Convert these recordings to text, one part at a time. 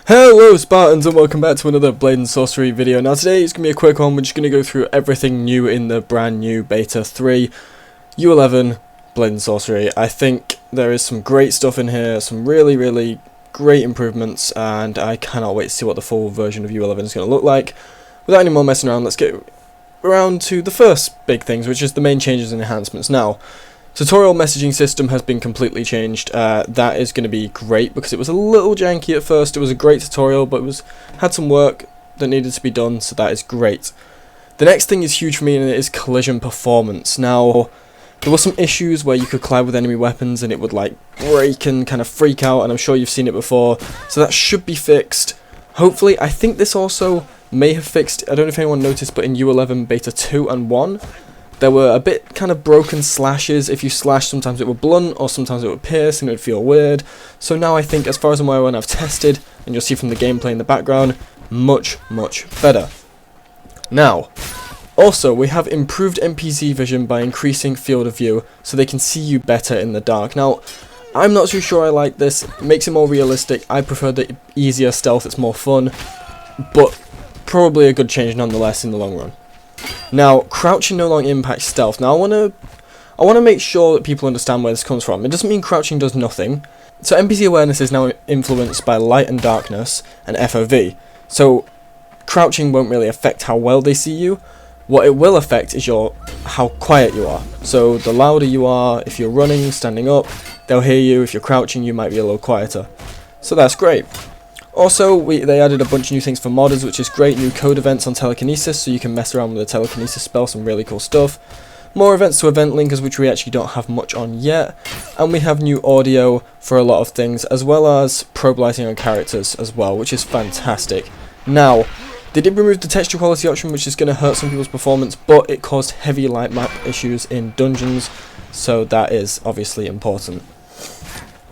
Hello Spartans and welcome back to another Blade and Sorcery video. Now today it's going to be a quick one. We're just going to go through everything new in the brand new Beta 3 U11 Blade and Sorcery. I think there is some great stuff in here, some really great improvements, and I cannot wait to see what the full version of U11 is going to look like. Without any more messing around, let's get around to the first big things, which is the main changes and enhancements. Now, tutorial messaging system has been completely changed. That is going to be great because it was a little janky at first. It was a great tutorial, but it had some work that needed to be done, so that is great. The next thing is huge for me, and it is collision performance. Now, there were some issues where you could collide with enemy weapons and it would like break and kind of freak out, and I'm sure you've seen it before, so that should be fixed. Hopefully, I think this also may have fixed, I don't know if anyone noticed, but in U11 Beta 2 and 1, there were a bit kind of broken slashes. If you slash, sometimes it would blunt or sometimes it would pierce and it would feel weird. So now I think, as far as I'm aware, when I've tested, and you'll see from the gameplay in the background, much better. Now, also we have improved MPC Vision by increasing field of view so they can see you better in the dark. Now, I'm not too sure I like this. It makes it more realistic. I prefer the easier stealth, it's more fun, but probably a good change nonetheless in the long run. Now, crouching no longer impacts stealth. Now, I want to make sure that people understand where this comes from. It doesn't mean crouching does nothing. So NPC awareness is now influenced by light and darkness and FOV. So crouching won't really affect how well they see you. What it will affect is how quiet you are. So the louder you are, if you're running, standing up, they'll hear you. If you're crouching, you might be a little quieter. So that's great. Also, they added a bunch of new things for modders, which is great. New code events on telekinesis, so you can mess around with the telekinesis spell, some really cool stuff. More events to event linkers, which we actually don't have much on yet. And we have new audio for a lot of things, as well as probe lighting on characters as well, which is fantastic. Now, they did remove the texture quality option, which is going to hurt some people's performance, but it caused heavy light map issues in dungeons, so that is obviously important.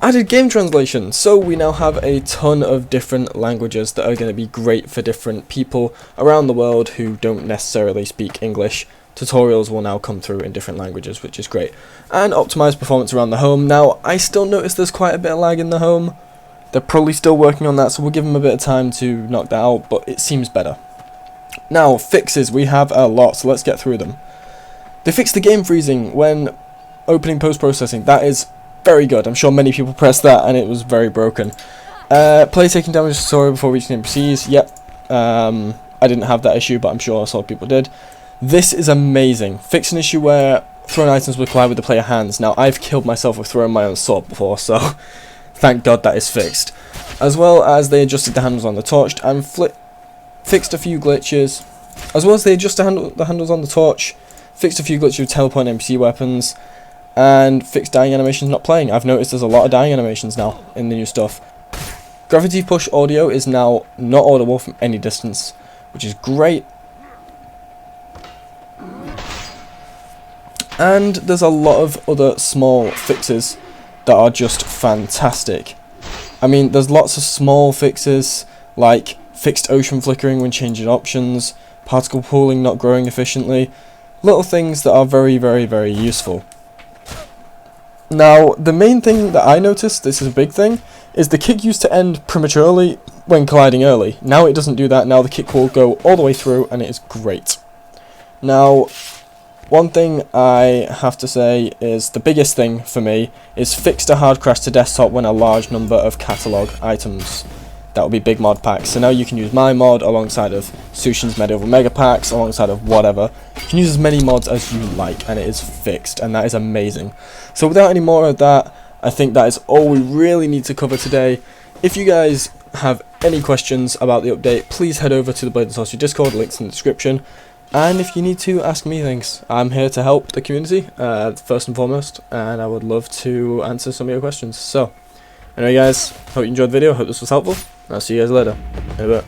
Added game translation, so we now have a ton of different languages that are going to be great for different people around the world who don't necessarily speak English. Tutorials will now come through in different languages, which is great. And optimized performance around the home. Now, I still notice there's quite a bit of lag in the home. They're probably still working on that, so we'll give them a bit of time to knock that out, but it seems better. Now, fixes, we have a lot, so let's get through them. They fixed the game freezing when opening post-processing. That is very good. I'm sure many people pressed that and it was very broken. Play taking damage to Sorcery before reaching NPCs. Yep. I didn't have that issue, but I'm sure a lot of people did. This is amazing. Fixed an issue where thrown items would collide with the player hands. Now, I've killed myself with throwing my own sword before, so thank God that is fixed. As well as they adjusted the handles on the torch and fixed a few glitches. As well as they adjusted the handles on the torch, fixed a few glitches with teleport NPC weapons, and fixed dying animations not playing. I've noticed there's a lot of dying animations now in the new stuff. Gravity push audio is now not audible from any distance, which is great. And there's a lot of other small fixes that are just fantastic. I mean, there's lots of small fixes, like fixed ocean flickering when changing options, particle pooling not growing efficiently, little things that are very useful. Now, the main thing that I noticed, this is a big thing, is the kick used to end prematurely when colliding early. Now it doesn't do that. Now the kick will go all the way through, and it is great. Now, one thing I have to say is the biggest thing for me is fixed a hard crash to desktop when a large number of catalog items. That will be big mod packs. So now you can use my mod alongside of Sushin's Medieval Mega Packs, alongside of whatever. You can use as many mods as you like, and it is fixed, and that is amazing. So without any more of that, I think that is all we really need to cover today. If you guys have any questions about the update, please head over to the Blade and Sorcery Discord, links in the description. And if you need to ask me things, I'm here to help the community, first and foremost, and I would love to answer some of your questions. So, anyway guys, hope you enjoyed the video, hope this was helpful. I'll see you guys later. In a bit.